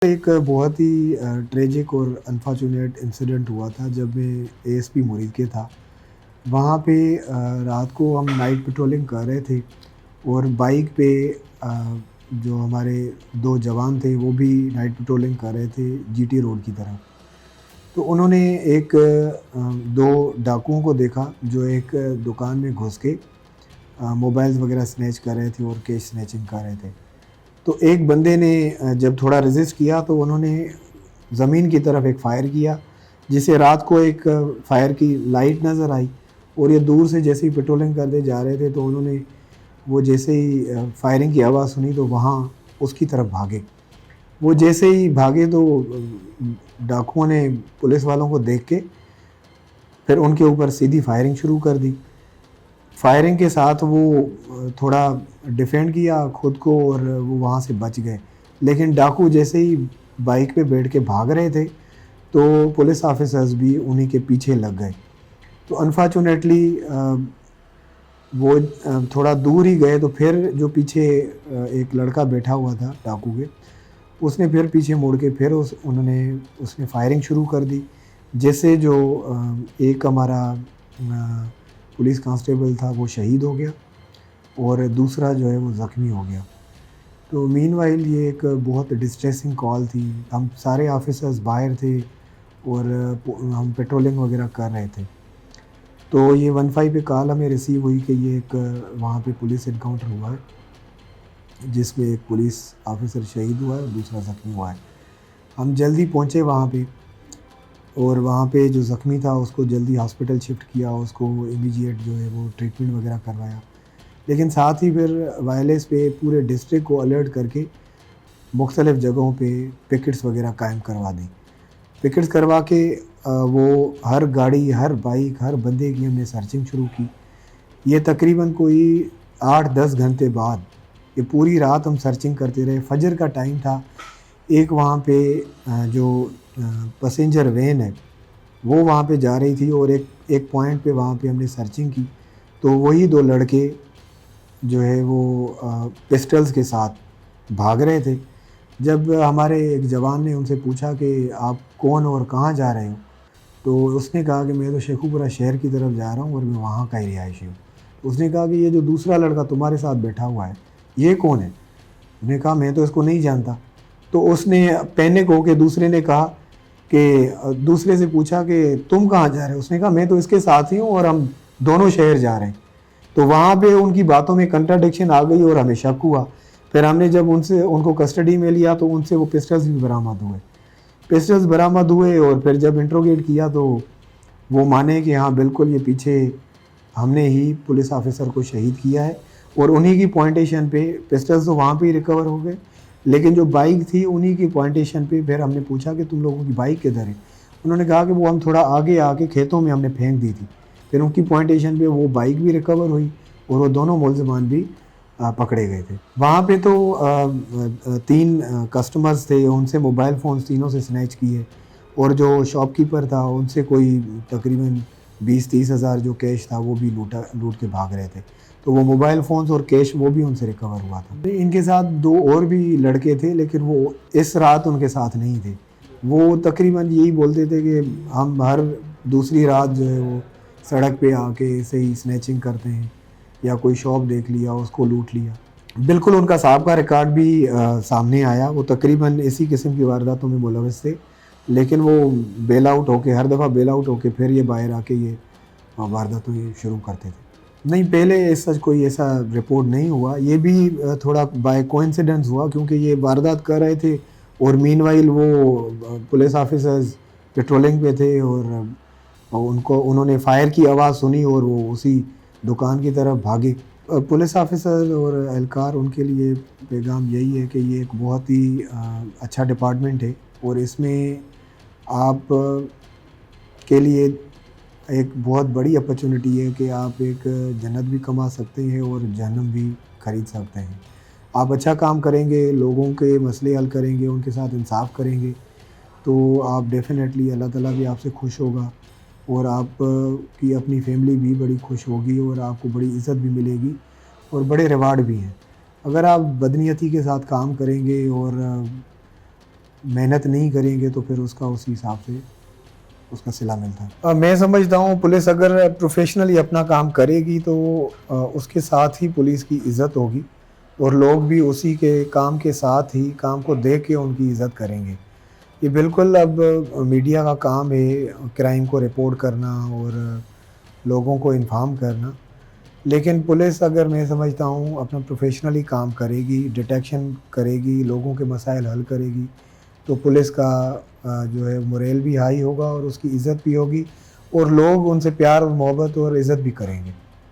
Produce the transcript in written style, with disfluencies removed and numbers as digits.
ایک بہت ہی ٹریجک اور انفارچونیٹ انسیڈنٹ ہوا تھا جب میں اے ایس پی مرید کے تھا وہاں پہ رات کو ہم نائٹ پیٹرولنگ کر رہے تھے اور بائک پہ جو ہمارے دو جوان تھے وہ بھی نائٹ پیٹرولنگ کر رہے تھے جی ٹی روڈ کی طرف۔ تو انہوں نے ایک دو ڈاکوؤں کو دیکھا جو ایک دکان میں گھس کے موبائلز وغیرہ سنیچ کر رہے تھے اور کیش سنیچنگ کر رہے تھے۔ تو ایک بندے نے جب تھوڑا ریزسٹ کیا تو انہوں نے زمین کی طرف ایک فائر کیا، جسے رات کو ایک فائر کی لائٹ نظر آئی اور یہ دور سے جیسے ہی پیٹرولنگ کرتے جا رہے تھے تو انہوں نے وہ جیسے ہی فائرنگ کی آواز سنی تو وہاں اس کی طرف بھاگے۔ وہ جیسے ہی بھاگے تو ڈاکوؤں نے پولیس والوں کو دیکھ کے پھر ان کے اوپر سیدھی فائرنگ شروع کر دی۔ فائرنگ کے ساتھ وہ تھوڑا ڈیفینڈ کیا خود کو اور وہ وہاں سے بچ گئے، لیکن ڈاکو جیسے ہی بائک پہ بیٹھ کے بھاگ رہے تھے تو پولیس آفیسرز بھی انہی کے پیچھے لگ گئے۔ تو انفارچونیٹلی وہ تھوڑا دور ہی گئے تو پھر جو پیچھے ایک لڑکا بیٹھا ہوا تھا ڈاکو کے، اس نے پھر پیچھے موڑ کے پھر اس نے فائرنگ شروع کر دی، جیسے جو ایک ہمارا پولیس کانسٹیبل تھا وہ شہید ہو گیا اور دوسرا جو ہے وہ زخمی ہو گیا۔ تو مین وائل یہ ایک بہت ڈسٹریسنگ کال تھی، ہم سارے آفیسرز باہر تھے اور ہم پیٹرولنگ وغیرہ کر رہے تھے۔ تو یہ 15 پہ کال ہمیں ریسیو ہوئی کہ یہ ایک وہاں پہ پولیس انکاؤنٹر ہوا ہے جس میں ایک پولیس آفیسر شہید ہوا ہے اور دوسرا زخمی ہوا ہے۔ ہم جلدی پہنچے وہاں پہ اور وہاں پہ جو زخمی تھا اس کو جلدی ہاسپٹل شفٹ کیا، اس کو امیجیٹ جو ہے وہ ٹریٹمنٹ وغیرہ کروایا، لیکن ساتھ ہی پھر وائرلیس پہ پورے ڈسٹرکٹ کو الرٹ کر کے مختلف جگہوں پہ پکٹس وغیرہ قائم کروا دیں۔ پکٹس کروا کے وہ ہر گاڑی، ہر بائک، ہر بندے کی ہم نے سرچنگ شروع کی۔ یہ تقریباً کوئی 8-10 گھنٹے بعد یہ پوری رات ہم سرچنگ کرتے رہے۔ فجر کا ٹائم تھا، ایک وہاں پہ جو پیسنجر وین ہے وہ وہاں پہ جا رہی تھی اور ایک پوائنٹ پہ وہاں پہ ہم نے سرچنگ کی تو وہی دو لڑکے جو ہے وہ پسٹلز کے ساتھ بھاگ رہے تھے۔ جب ہمارے ایک جوان نے ان سے پوچھا کہ آپ کون اور کہاں جا رہے ہو، تو اس نے کہا کہ میں تو شیخو پورہ شہر کی طرف جا رہا ہوں اور میں وہاں کا ہی رہائشی ہوں۔ اس نے کہا کہ یہ جو دوسرا لڑکا تمہارے ساتھ بیٹھا ہوا ہے یہ کون ہے؟ اس نے کہا میں تو اس کو نہیں جانتا۔ تو اس نے پینک ہو کے دوسرے نے کہا کہ دوسرے سے پوچھا کہ تم کہاں جا رہے ہو؟ اس نے کہا میں تو اس کے ساتھ ہی ہوں اور ہم دونوں شہر جا رہے ہیں۔ تو وہاں پہ ان کی باتوں میں کنٹراڈکشن آ گئی اور ہمیں شک ہوا۔ پھر ہم نے جب ان کو کسٹڈی میں لیا تو ان سے وہ پسٹلز بھی برآمد ہوئے اور پھر جب انٹروگیٹ کیا تو وہ مانے کہ ہاں بالکل یہ پیچھے ہم نے ہی پولیس آفیسر کو شہید کیا ہے، اور انہی کی پوائنٹیشن پہ پسٹلز تو وہاں پہ ہی ریکور ہو گئے، لیکن جو بائک تھی انہی کی پوائنٹیشن پہ پھر ہم نے پوچھا کہ تم لوگوں کی بائک کدھر ہے؟ انہوں نے کہا کہ وہ ہم تھوڑا آگے آ کے کھیتوں میں ہم نے پھینک دی تھی۔ پھر ان کی پوائنٹیشن پہ وہ بائک بھی ریکور ہوئی اور وہ دونوں ملزمان بھی پکڑے گئے تھے۔ وہاں پہ تو 3 کسٹمرز تھے، ان سے موبائل فونز تینوں سے سنیچ کیے، اور جو شاپ کیپر تھا ان سے کوئی تقریباً 20-30 ہزار جو کیش تھا وہ بھی لوٹ کے بھاگ رہے تھے۔ تو وہ موبائل فونز اور کیش وہ بھی ان سے ریکور ہوا تھا۔ ان کے ساتھ 2 اور بھی لڑکے تھے لیکن وہ اس رات ان کے ساتھ نہیں تھے۔ وہ تقریباً یہی بولتے تھے کہ ہم ہر دوسری رات جو ہے وہ سڑک پہ آ کے ایسے ہی سنیچنگ کرتے ہیں، یا کوئی شاپ دیکھ لیا اس کو لوٹ لیا۔ بالکل ان کا سابقہ ریکارڈ بھی سامنے آیا، وہ تقریباً اسی قسم کی وارداتوں میں ملوث تھے، لیکن وہ بیل آؤٹ ہو کے ہر دفعہ بیل آؤٹ ہو کے پھر یہ باہر آ کے یہ وارداتوں شروع کرتے تھے۔ نہیں، پہلے سچ کوئی ایسا رپورٹ نہیں ہوا، یہ بھی تھوڑا بائی کوئنسیڈنس ہوا کیونکہ یہ واردات کر رہے تھے اور مین وائل وہ پولیس آفیسرز پیٹرولنگ پہ تھے اور انہوں نے فائر کی آواز سنی اور وہ اسی دکان کی طرف بھاگے۔ پولیس آفیسر اور اہلکار ان کے لیے پیغام یہی ہے کہ یہ ایک بہت ہی اچھا ڈپارٹمنٹ ہے اور اس میں آپ کے لیے ایک بہت بڑی اپرچونٹی ہے کہ آپ ایک جنت بھی کما سکتے ہیں اور جہنم بھی خرید سکتے ہیں۔ آپ اچھا کام کریں گے، لوگوں کے مسئلے حل کریں گے، ان کے ساتھ انصاف کریں گے تو آپ ڈیفینیٹلی اللہ تعالیٰ بھی آپ سے خوش ہوگا اور آپ کی اپنی فیملی بھی بڑی خوش ہوگی اور آپ کو بڑی عزت بھی ملے گی اور بڑے ریوارڈ بھی ہیں۔ اگر آپ بدنیتی کے ساتھ کام کریں گے اور محنت نہیں کریں گے تو پھر اس کا اسی حساب سے اس کا صلہ ملتا ہے۔ میں سمجھتا ہوں پولیس اگر پروفیشنلی اپنا کام کرے گی تو اس کے ساتھ ہی پولیس کی عزت ہوگی، اور لوگ بھی اسی کے کام کے ساتھ ہی کام کو دیکھ کے ان کی عزت کریں گے۔ یہ بالکل اب میڈیا کا کام ہے کرائم کو رپورٹ کرنا اور لوگوں کو انفارم کرنا، لیکن پولیس اگر میں سمجھتا ہوں اپنا پروفیشنلی کام کرے گی، ڈیٹیکشن کرے گی، لوگوں کے مسائل حل کرے گی، تو پولیس کا جو ہے موریل بھی ہائی ہوگا اور اس کی عزت بھی ہوگی، اور لوگ ان سے پیار اور محبت اور عزت بھی کریں گے۔